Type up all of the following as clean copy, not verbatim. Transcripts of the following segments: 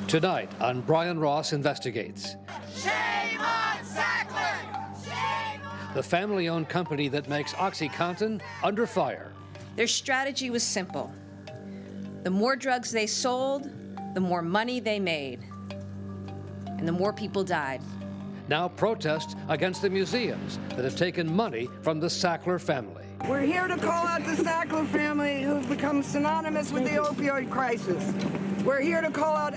Tonight on Brian Ross Investigates. Shame on Sackler! Shame on... The family-owned company that makes OxyContin under fire. Their strategy was simple. The more drugs they sold, the more money they made, and the more people died. Now protests against the museums that have taken money from the Sackler family. We're here to call out the Sackler family, who've become synonymous with the opioid crisis. We're here to call out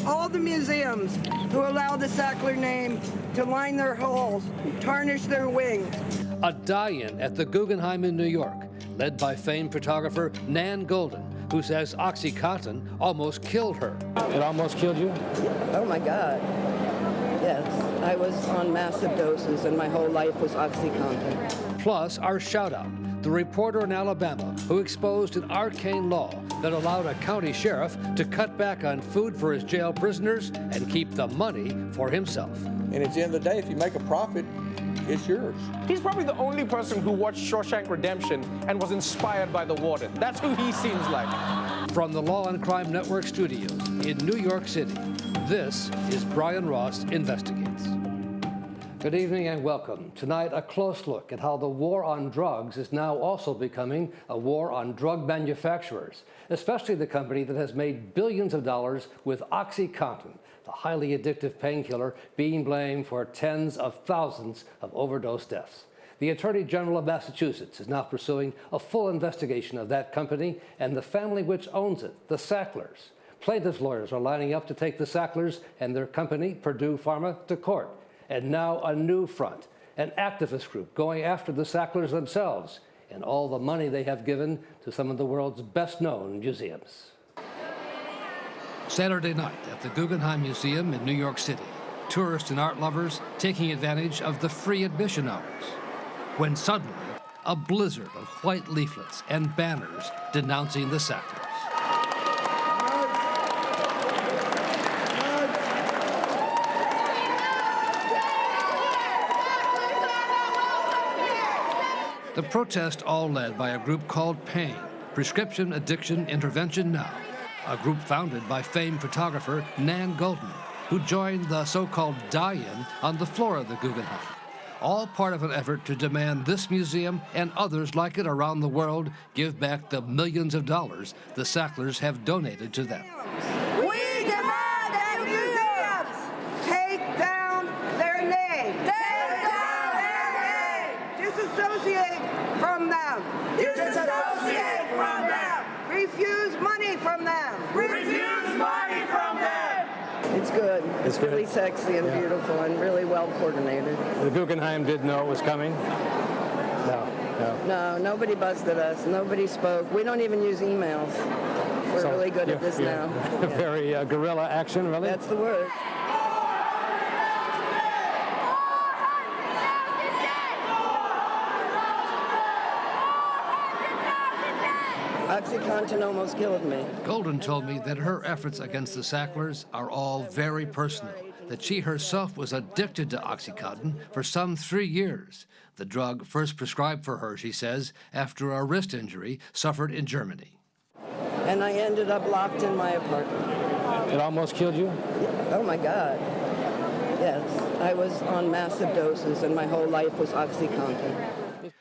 all the museums who allow the Sackler name to line their halls, tarnish their wings. A die-in at the Guggenheim in New York, led by famed photographer Nan Goldin, who says OxyContin almost killed her. It almost killed you? Oh my God. Yes, I was on massive doses and my whole life was OxyContin. Plus our shout-out, the reporter in Alabama who exposed an arcane law that allowed a county sheriff to cut back on food for his jail prisoners and keep the money for himself. And at the end of the day, if you make a profit, it's yours. He's probably the only person who watched Shawshank Redemption and was inspired by the warden. That's who he seems like. From the Law&Crime Network studios in New York City, this is Brian Ross Investigates. Good evening and welcome. Tonight, a close look at how the war on drugs is now also becoming a war on drug manufacturers, especially the company that has made billions of dollars with OxyContin, the highly addictive painkiller being blamed for tens of thousands of overdose deaths. The Attorney General of Massachusetts is now pursuing a full investigation of that company and the family which owns it, the Sacklers. Plaintiffs' lawyers are lining up to take the Sacklers and their company, Purdue Pharma, to court. And now a new front, an activist group going after the Sacklers themselves and all the money they have given to some of the world's best-known museums. Saturday night at the Guggenheim Museum in New York City, tourists and art lovers taking advantage of the free admission hours, when suddenly a blizzard of white leaflets and banners denouncing the Sacklers. The protest all led by a group called PAIN, Prescription Addiction Intervention Now, a group founded by famed photographer Nan Goldin, who joined the so-called die-in on the floor of the Guggenheim, all part of an effort to demand this museum and others like it around the world give back the millions of dollars the Sacklers have donated to them. We demand that museums take down their name. Take down their name. Disassociate from them. Disassociate from them. Refuse money from them. Refuse money from them. It's good. It's really sexy and beautiful and really well coordinated. The Guggenheim didn't know it was coming? No, nobody busted us. Nobody spoke. We don't even use emails. We're really good at this now. Very guerrilla action, really? That's the word. OxyContin almost killed me. Goldin told me that her efforts against the Sacklers are all very personal, that she herself was addicted to OxyContin for some 3 years. The drug first prescribed for her, she says, after a wrist injury suffered in Germany. And I ended up locked in my apartment. It almost killed you? Oh my God. Yes, I was on massive doses and my whole life was OxyContin.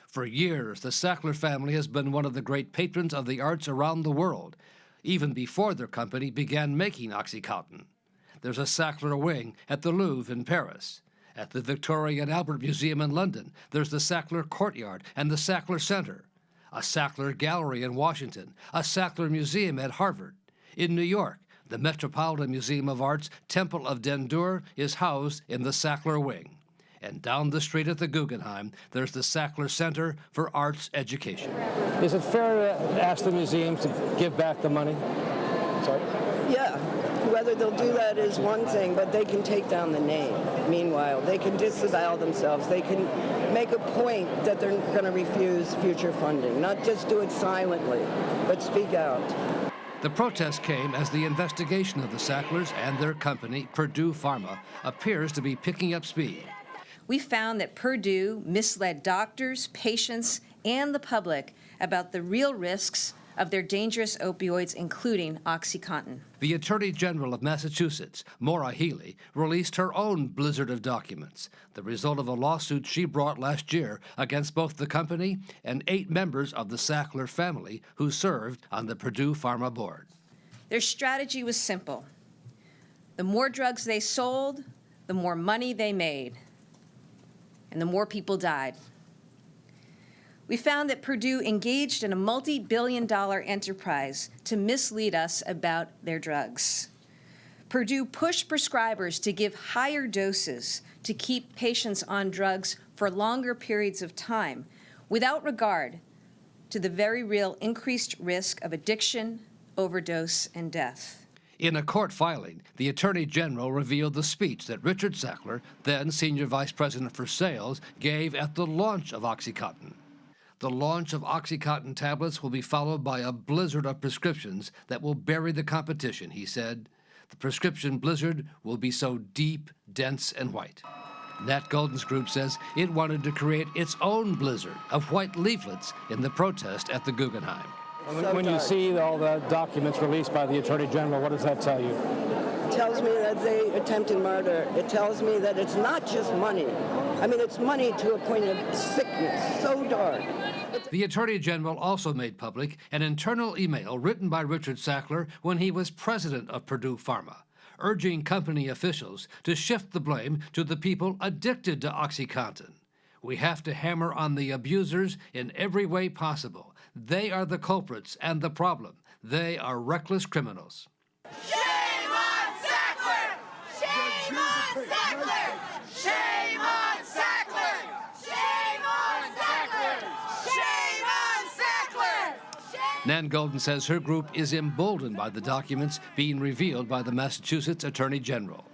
For years, the Sackler family has been one of the great patrons of the arts around the world, even before their company began making OxyContin. There's a Sackler wing at the Louvre in Paris. At the Victoria and Albert Museum in London, there's the Sackler Courtyard and the Sackler Center. A Sackler Gallery in Washington, a Sackler Museum at Harvard. In New York, the Metropolitan Museum of Art's Temple of Dendur is housed in the Sackler wing. And down the street at the Guggenheim, there's the Sackler Center for Arts Education. Is it fair to ask the museums to give back the money? Sorry? Yeah, whether they'll do that is one thing, but they can take down the name. Meanwhile, they can disavow themselves. They can make a point that they're going to refuse future funding, not just do it silently, but speak out. The protest came as the investigation of the Sacklers and their company, Purdue Pharma, appears to be picking up speed. We found that Purdue misled doctors, patients, and the public about the real risks of their dangerous opioids, including OxyContin. The Attorney General of Massachusetts, Maura Healey, released her own blizzard of documents, the result of a lawsuit she brought last year against both the company and 8 members of the Sackler family who served on the Purdue Pharma board. Their strategy was simple. The more drugs they sold, the more money they made, and the more people died. We found that Purdue engaged in a multi-billion-dollar enterprise to mislead us about their drugs. Purdue pushed prescribers to give higher doses to keep patients on drugs for longer periods of time, without regard to the very real increased risk of addiction, overdose, and death. In a court filing, the Attorney General revealed the speech that Richard Sackler, then Senior Vice President for Sales, gave at the launch of OxyContin. The launch of OxyContin tablets will be followed by a blizzard of prescriptions that will bury the competition, he said. The prescription blizzard will be so deep, dense, and white. Nat Golden's group says it wanted to create its own blizzard of white leaflets in the protest at the Guggenheim. When you see all the documents released by the Attorney General, what does that tell you? It tells me that they attempted murder. It tells me that it's not just money. I mean, it's money to a point of sickness, so dark. The Attorney General also made public an internal email written by Richard Sackler when he was president of Purdue Pharma, urging company officials to shift the blame to the people addicted to OxyContin. We have to hammer on the abusers in every way possible. They are the culprits and the problem. They are reckless criminals. Shame on Sackler! Shame on Sackler! Shame on Sackler! Shame on Sackler! Shame on Sackler! Nan Golden says her group is emboldened by the documents being revealed by the Massachusetts Attorney General.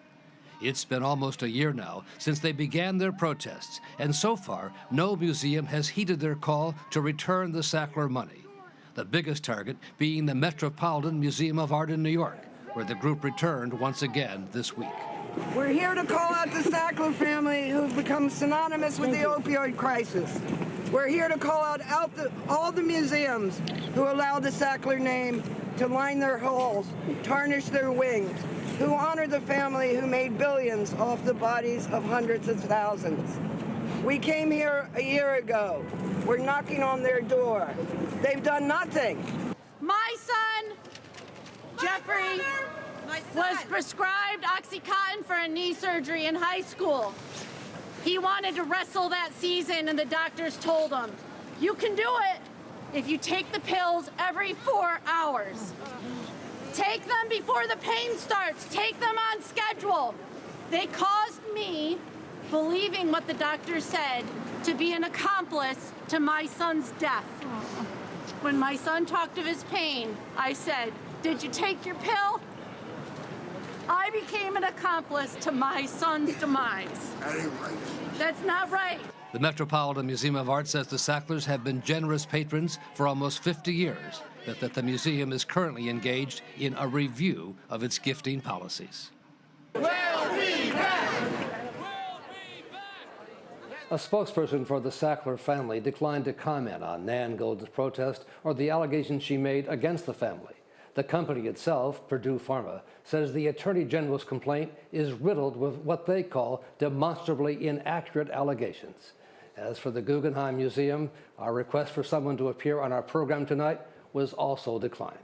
It's been almost a year now since they began their protests, and so far, no museum has heeded their call to return the Sackler money. The biggest target being the Metropolitan Museum of Art in New York, where the group returned once again this week. We're here to call out the Sackler family who've become synonymous with the opioid crisis. We're here to call out all the museums who allow the Sackler name to line their halls, tarnish their wings, who honor the family who made billions off the bodies of hundreds of thousands. We came here a year ago. We're knocking on their door. They've done nothing. My son, Jeffrey, was prescribed OxyContin for a knee surgery in high school. He wanted to wrestle that season, and the doctors told him, you can do it if you take the pills every 4 hours. Take them before the pain starts. Take them on schedule. They caused me, believing what the doctor said, to be an accomplice to my son's death. When my son talked of his pain, I said, did you take your pill? I became an accomplice to my son's demise. That's not right. The Metropolitan Museum of Art says the Sacklers have been generous patrons for almost 50 years, but that the museum is currently engaged in a review of its gifting policies. We'll be back! A spokesperson for the Sackler family declined to comment on Nan Golden's protest or the allegations she made against the family. The company itself, Purdue Pharma, says the Attorney General's complaint is riddled with what they call demonstrably inaccurate allegations. As for the Guggenheim Museum, our request for someone to appear on our program tonight was also declined.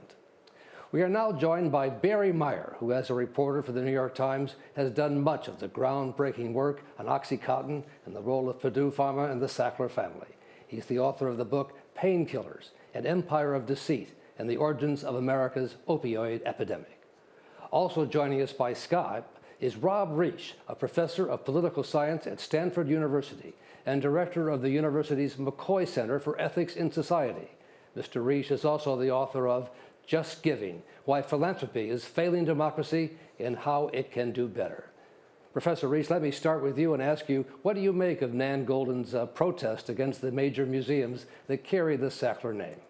We are now joined by Barry Meyer, who, as a reporter for the New York Times, has done much of the groundbreaking work on OxyContin and the role of Purdue Pharma and the Sackler family. He's the author of the book Painkillers, An Empire of Deceit and the Origins of America's Opioid Epidemic. Also joining us by Skype is Rob Reich, a professor of political science at Stanford University and director of the university's McCoy Center for Ethics in Society. Mr. Reich is also the author of Just Giving, Why Philanthropy is Failing Democracy and How It Can Do Better. Professor Reich, let me start with you and ask you, what do you make of Nan Golden's protest against the major museums that carry the Sackler name?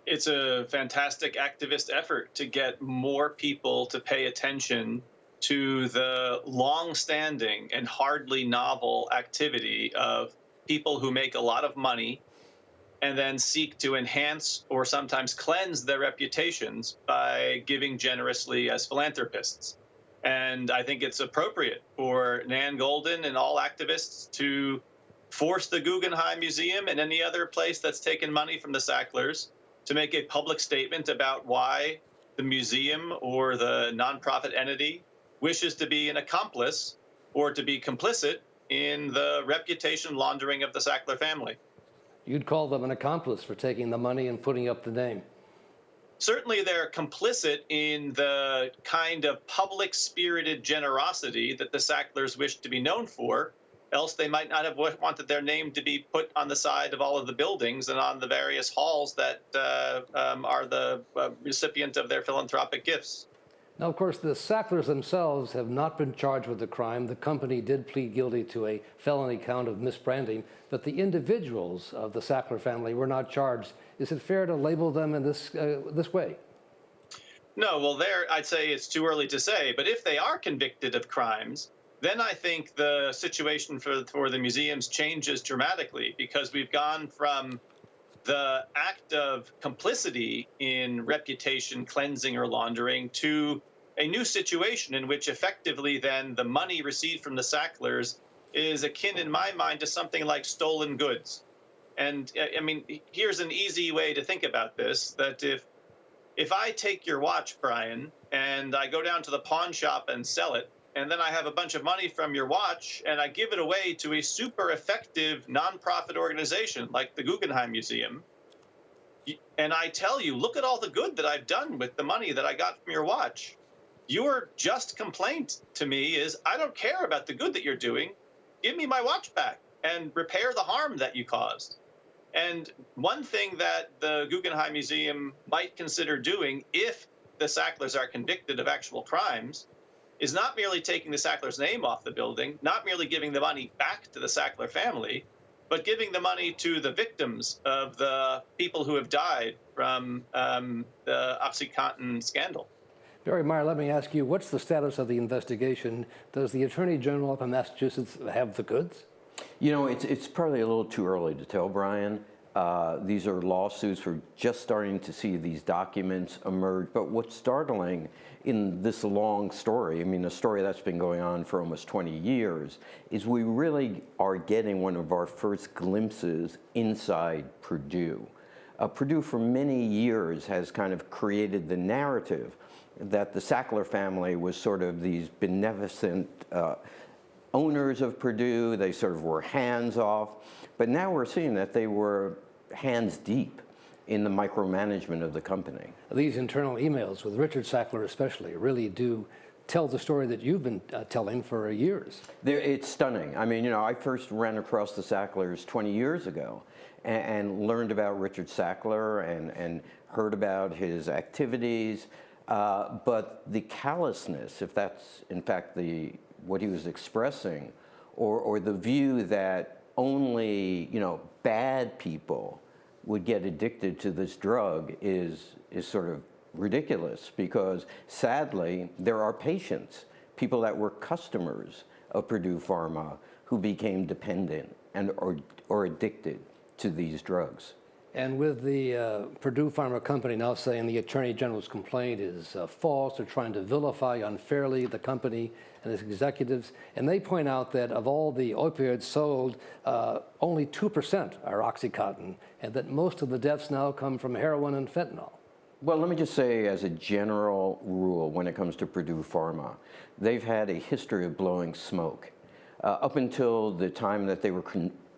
It's a fantastic activist effort to get more people to pay attention to the long-standing and hardly novel activity of people who make a lot of money and then seek to enhance or sometimes cleanse their reputations by giving generously as philanthropists. And I think it's appropriate for Nan Goldin and all activists to force the Guggenheim Museum and any other place that's taken money from the Sacklers to make a public statement about why the museum or the nonprofit entity wishes to be an accomplice or to be complicit in the reputation laundering of the Sackler family. You'd call them an accomplice for taking the money and putting up the name. Certainly they're complicit in the kind of public-spirited generosity that the Sacklers wish to be known for, else they might not have wanted their name to be put on the side of all of the buildings and on the various halls that are the recipient of their philanthropic gifts. Now, of course, the Sacklers themselves have not been charged with the crime. The company did plead guilty to a felony count of misbranding, but the individuals of the Sackler family were not charged. Is it fair to label them in this way? No, well, I'd say it's too early to say. But if they are convicted of crimes, then I think the situation for the museums changes dramatically, because we've gone from the act of complicity in reputation cleansing or laundering to a new situation in which effectively then the money received from the Sacklers is akin, in my mind, to something like stolen goods. And I mean, here's an easy way to think about this, that if I take your watch, Brian, and I go down to the pawn shop and sell it, and then I have a bunch of money from your watch and I give it away to a super effective nonprofit organization like the Guggenheim Museum, and I tell you, look at all the good that I've done with the money that I got from your watch, your just complaint to me is, I don't care about the good that you're doing. Give me my watch back and repair the harm that you caused. And one thing that the Guggenheim Museum might consider doing if the Sacklers are convicted of actual crimes is not merely taking the Sackler's name off the building, not merely giving the money back to the Sackler family, but giving the money to the victims of the people who have died from the OxyContin scandal. Barry Meyer, let me ask you, what's the status of the investigation? Does the Attorney General up in Massachusetts have the goods? You know, it's probably a little too early to tell, Brian. These are lawsuits. We're just starting to see these documents emerge. But what's startling in this long story, I mean, a story that's been going on for almost 20 years, is we really are getting one of our first glimpses inside Purdue. Purdue for many years has kind of created the narrative that the Sackler family was sort of these beneficent owners of Purdue. They sort of were hands off. But now we're seeing that they were hands deep in the micromanagement of the company. These internal emails with Richard Sackler especially really do tell the story that you've been telling for years. It's stunning. I mean, you know, I first ran across the Sacklers 20 years ago and learned about Richard Sackler and heard about his activities. But the callousness, if that's in fact what he was expressing, or the view that only, you know, bad people would get addicted to this drug is sort of ridiculous, because sadly there are patients, people that were customers of Purdue Pharma, who became dependent and or addicted to these drugs. And with the Purdue Pharma company now saying the Attorney General's complaint is false, they're trying to vilify unfairly the company and its executives, and they point out that of all the opioids sold, only 2% are OxyContin, and that most of the deaths now come from heroin and fentanyl. Well, let me just say, as a general rule, when it comes to Purdue Pharma, they've had a history of blowing smoke. Up until the time that they were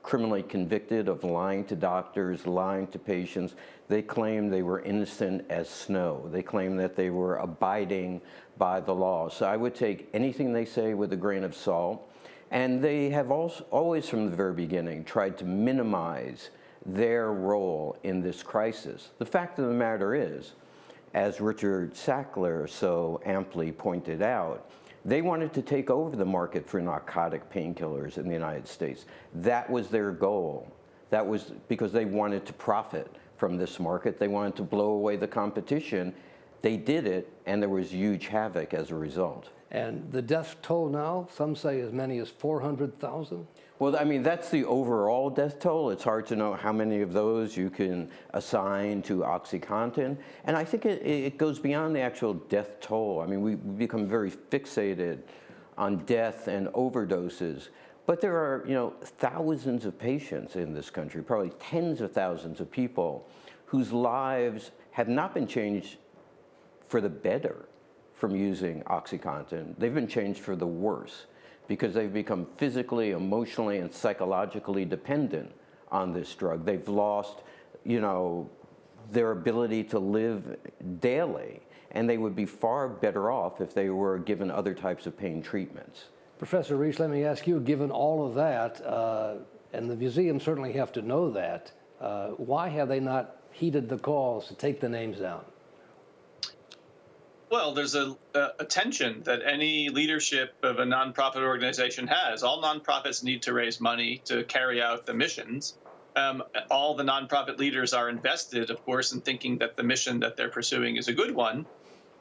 criminally convicted of lying to doctors, lying to patients, they claimed they were innocent as snow. They claimed that they were abiding by the law. So I would take anything they say with a grain of salt. And they have always, from the very beginning, tried to minimize their role in this crisis. The fact of the matter is, as Richard Sackler so amply pointed out, they wanted to take over the market for narcotic painkillers in the United States. That was their goal. That was because they wanted to profit from this market. They wanted to blow away the competition. They did it, and there was huge havoc as a result. And the death toll now, some say as many as 400,000? Well, I mean, that's the overall death toll. It's hard to know how many of those you can assign to OxyContin. And I think it goes beyond the actual death toll. I mean, we become very fixated on death and overdoses. But there are, thousands of patients in this country, probably tens of thousands of people whose lives have not been changed for the better from using OxyContin. They've been changed for the worse, because they've become physically, emotionally, and psychologically dependent on this drug. They've lost, their ability to live daily, and they would be far better off if they were given other types of pain treatments. Professor Reese, let me ask you, given all of that, and the museums certainly have to know that, why have they not heeded the calls to take the names down? Well, there's a tension that any leadership of a nonprofit organization has. All nonprofits need to raise money to carry out the missions. All the nonprofit leaders are invested, of course, in thinking that the mission that they're pursuing is a good one.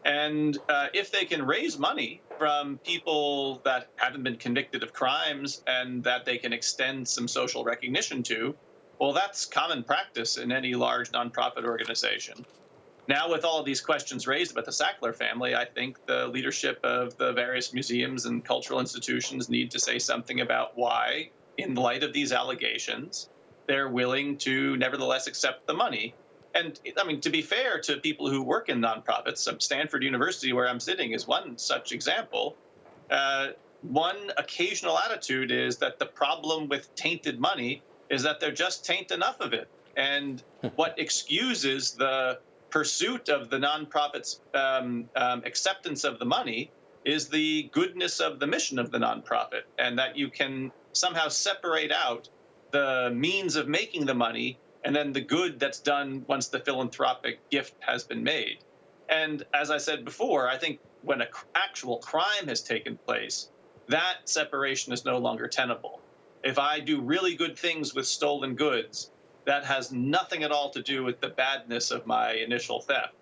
And if they can raise money from people that haven't been convicted of crimes and that they can extend some social recognition to, well, that's common practice in any large nonprofit organization. Now, with all of these questions raised about the Sackler family, I think the leadership of the various museums and cultural institutions need to say something about why, in light of these allegations, they're willing to nevertheless accept the money. And I mean, to be fair to people who work in nonprofits, Stanford University, where I'm sitting, is one such example. One occasional attitude is that the problem with tainted money is that there just tain't enough of it. And what excuses the pursuit of the nonprofit's acceptance of the money is the goodness of the mission of the nonprofit, and that you can somehow separate out the means of making the money and then the good that's done once the philanthropic gift has been made. And as I said before, I think when an actual crime has taken place, that separation is no longer tenable. If I do really good things with stolen goods, that has nothing at all to do with the badness of my initial theft.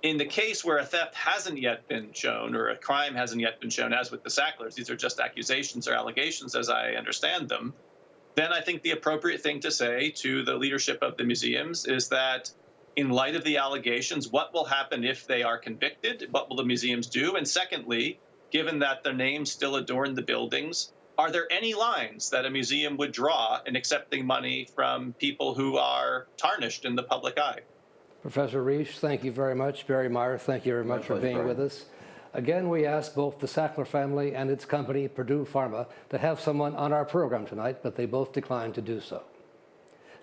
In the case where a theft hasn't yet been shown or a crime hasn't yet been shown, as with the Sacklers, these are just accusations or allegations as I understand them, then I think the appropriate thing to say to the leadership of the museums is that in light of the allegations, what will happen if they are convicted? What will the museums do? And secondly, given that their names still adorn the buildings, are there any lines that a museum would draw in accepting money from people who are tarnished in the public eye? Professor Reese, thank you very much. Barry Meyer, thank you very much for being with us. Again, we asked both the Sackler family and its company, Purdue Pharma, to have someone on our program tonight, but they both declined to do so.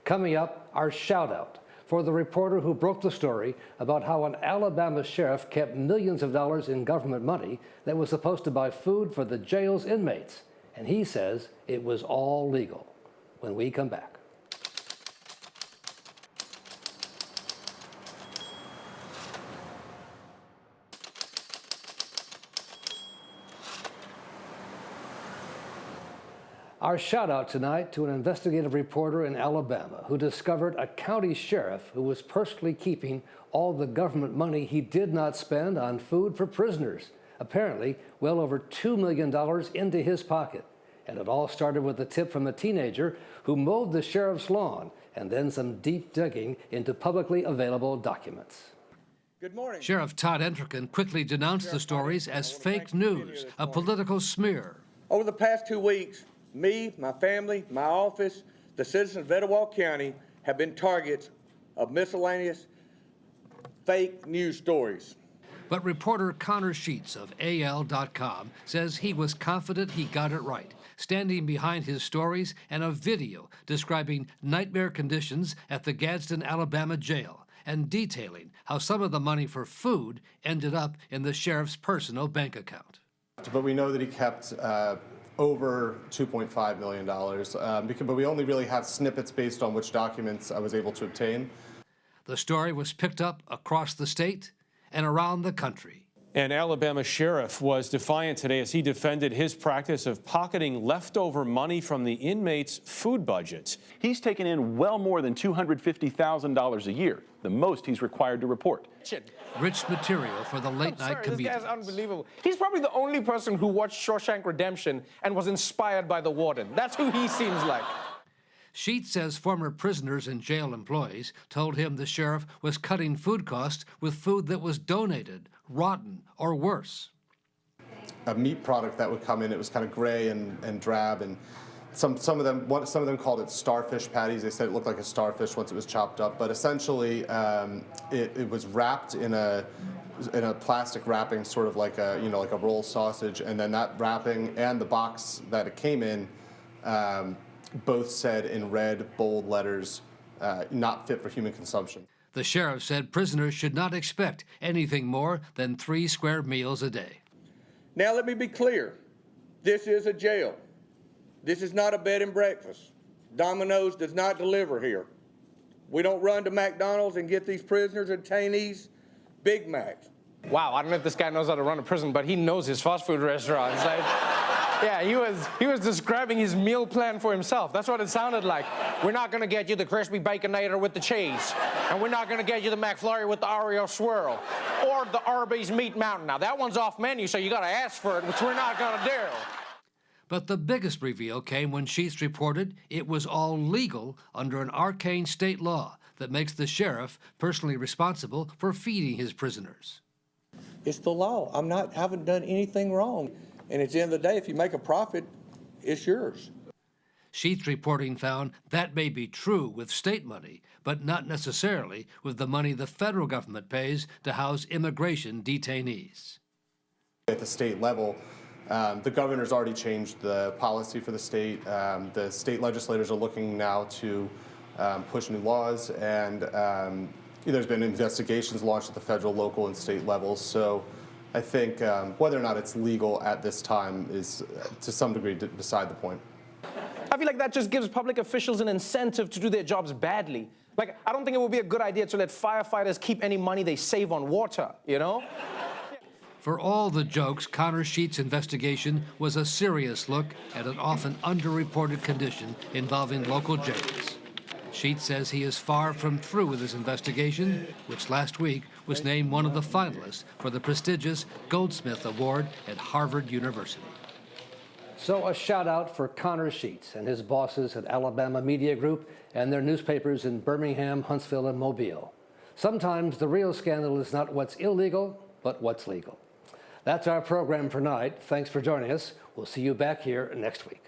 Coming up, our shout-out for the reporter who broke the story about how an Alabama sheriff kept millions of dollars in government money that was supposed to buy food for the jail's inmates. And he says it was all legal. When we come back. Our shout out tonight to an investigative reporter in Alabama who discovered a county sheriff who was personally keeping all the government money he did not spend on food for prisoners. Apparently, well over $2 million into his pocket. And it all started with a tip from a teenager who mowed the sheriff's lawn and then some deep digging into publicly available documents. Good morning. Sheriff Todd Entrican quickly denounced the stories as fake news, a political smear. Over the past 2 weeks, me, my family, my office, the citizens of Etowah County have been targets of miscellaneous fake news stories. But reporter Connor Sheets of AL.com says he was confident he got it right, standing behind his stories and a video describing nightmare conditions at the Gadsden, Alabama jail and detailing how some of the money for food ended up in the sheriff's personal bank account. But we know that he kept over $2.5 million, but we only really have snippets based on which documents I was able to obtain. The story was picked up across the state and around the country. An Alabama sheriff was defiant today as he defended his practice of pocketing leftover money from the inmates' food budgets. He's taken in well more than $250,000 a year, the most he's required to report. Rich material for the late-night comedians. This guy's unbelievable. He's probably the only person who watched Shawshank Redemption and was inspired by the warden. That's who he seems like. Sheets says former prisoners and jail employees told him the sheriff was cutting food costs with food that was donated, rotten, or worse. A meat product that would come in, it was kind of gray and drab, and some of them called it starfish patties. They said it looked like a starfish once it was chopped up, but essentially it was wrapped in a plastic wrapping, sort of like a like a roll sausage, and then that wrapping and the box that it came in both said in red, bold letters, not fit for human consumption. The sheriff said prisoners should not expect anything more than 3 square meals a day. Now let me be clear. This is a jail. This is not a bed and breakfast. Domino's does not deliver here. We don't run to McDonald's and get these prisoners and detainees Big Macs. Wow, I don't know if this guy knows how to run a prison, but he knows his fast food restaurants. Yeah, he was describing his meal plan for himself. That's what it sounded like. We're not gonna get you the crispy baconator with the cheese, and we're not gonna get you the McFlurry with the Oreo swirl, or the Arby's Meat Mountain. Now that one's off menu, so you gotta ask for it, which we're not gonna do. But the biggest reveal came when Sheets reported it was all legal under an arcane state law that makes the sheriff personally responsible for feeding his prisoners. It's the law. I haven't done anything wrong. And at the end of the day, if you make a profit, it's yours. Sheets reporting found that may be true with state money, but not necessarily with the money the federal government pays to house immigration detainees. At the state level, the governor's already changed the policy for the state. The state legislators are looking now to push new laws, and there's been investigations launched at the federal, local, and state levels. So I think whether or not it's legal at this time is, to some degree, beside the point. I feel like that just gives public officials an incentive to do their jobs badly. Like, I don't think it would be a good idea to let firefighters keep any money they save on water, you know? For all the jokes, Connor Sheets' investigation was a serious look at an often underreported condition involving local jails. Sheets says he is far from through with his investigation, which last week was named one of the finalists for the prestigious Goldsmith Award at Harvard University. So a shout out for Connor Sheets and his bosses at Alabama Media Group and their newspapers in Birmingham, Huntsville, and Mobile. Sometimes the real scandal is not what's illegal, but what's legal. That's our program for tonight. Thanks for joining us. We'll see you back here next week.